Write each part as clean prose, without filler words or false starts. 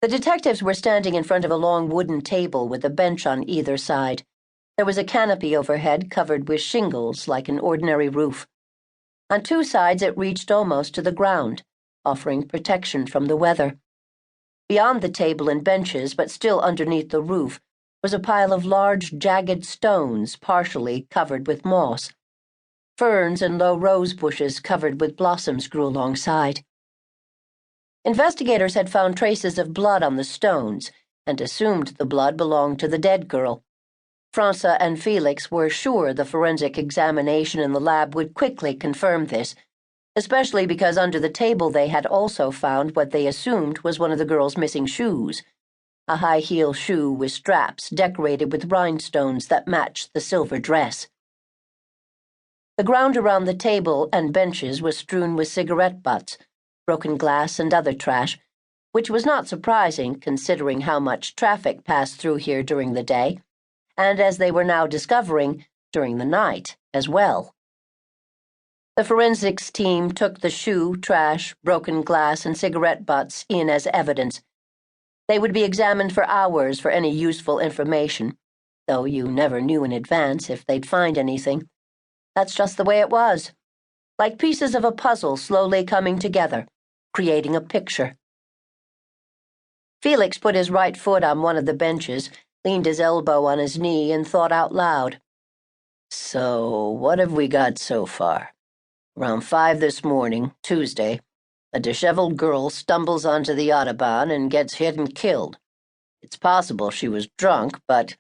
The detectives were standing in front of a long wooden table with a bench on either side. There was a canopy overhead covered with shingles like an ordinary roof. On two sides it reached almost to the ground, offering protection from the weather. Beyond the table and benches, but still underneath the roof, was a pile of large, jagged stones partially covered with moss. Ferns and low rose bushes covered with blossoms grew alongside. Investigators had found traces of blood on the stones and assumed the blood belonged to the dead girl. Franza and Felix were sure the forensic examination in the lab would quickly confirm this, especially because under the table they had also found what they assumed was one of the girl's missing shoes, a high-heel shoe with straps decorated with rhinestones that matched the silver dress. The ground around the table and benches was strewn with cigarette butts, broken glass, and other trash, which was not surprising considering how much traffic passed through here during the day, and as they were now discovering, during the night as well. The forensics team took the shoe, trash, broken glass, and cigarette butts in as evidence. They would be examined for hours for any useful information, though you never knew in advance if they'd find anything. That's just the way it was, like pieces of a puzzle slowly coming together, creating a picture. Felix put his right foot on one of the benches, leaned his elbow on his knee, and thought out loud. So, what have we got so far? Around 5 this morning, Tuesday, a disheveled girl stumbles onto the autobahn and gets hit and killed. It's possible she was drunk, but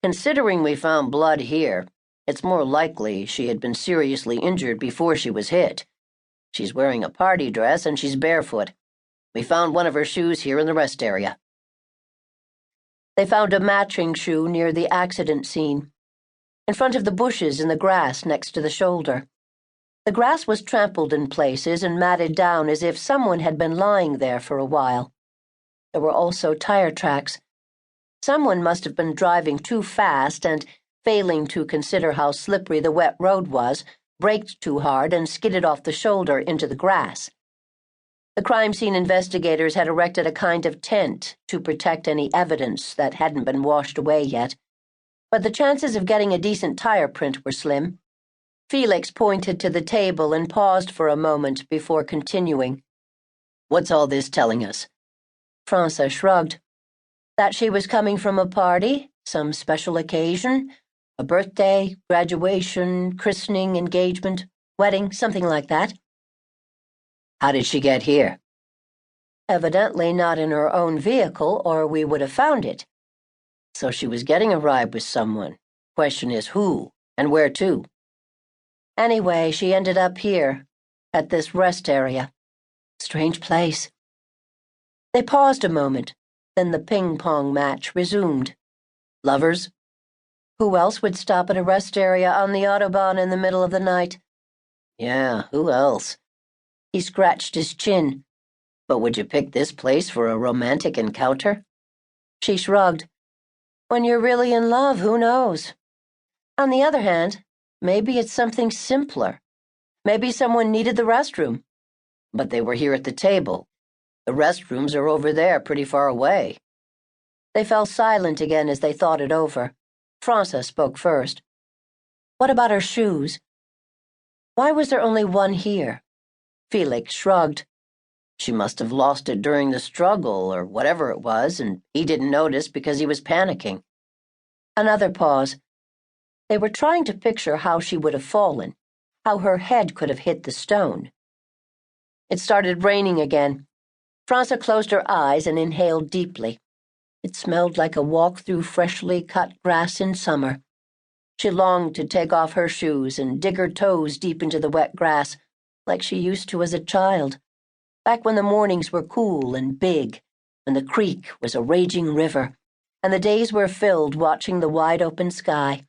considering we found blood here, it's more likely she had been seriously injured before she was hit. She's wearing a party dress and she's barefoot. We found one of her shoes here in the rest area. They found a matching shoe near the accident scene, in front of the bushes in the grass next to the shoulder. The grass was trampled in places and matted down as if someone had been lying there for a while. There were also tire tracks. Someone must have been driving too fast and, failing to consider how slippery the wet road was, braked too hard and skidded off the shoulder into the grass. The crime scene investigators had erected a kind of tent to protect any evidence that hadn't been washed away yet, but the chances of getting a decent tire print were slim. Felix pointed to the table and paused for a moment before continuing. What's all this telling us? Franza shrugged. That she was coming from a party, some special occasion, a birthday, graduation, christening, engagement, wedding, something like that. How did she get here? Evidently not in her own vehicle, or we would have found it. So she was getting a ride with someone. Question is who, and where to? Anyway, she ended up here, at this rest area. Strange place. They paused a moment, then the ping-pong match resumed. Lovers? Who else would stop at a rest area on the autobahn in the middle of the night? Yeah, who else? He scratched his chin. But would you pick this place for a romantic encounter? She shrugged. When you're really in love, who knows? On the other hand, maybe it's something simpler. Maybe someone needed the restroom. But they were here at the table. The restrooms are over there, pretty far away. They fell silent again as they thought it over. Franza spoke first. What about her shoes? Why was there only one here? Felix shrugged. She must have lost it during the struggle, or whatever it was, and he didn't notice because he was panicking. Another pause. They were trying to picture how she would have fallen, how her head could have hit the stone. It started raining again. Franza closed her eyes and inhaled deeply. It smelled like a walk through freshly cut grass in summer. She longed to take off her shoes and dig her toes deep into the wet grass, like she used to as a child, back when the mornings were cool and big, when the creek was a raging river, and the days were filled watching the wide-open sky.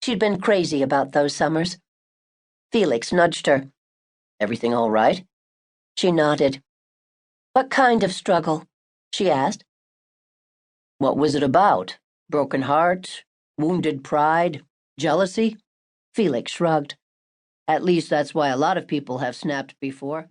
She'd been crazy about those summers. Felix nudged her. Everything all right? She nodded. What kind of struggle? She asked. What was it about? Broken heart? Wounded pride? Jealousy? Felix shrugged. At least that's why a lot of people have snapped before.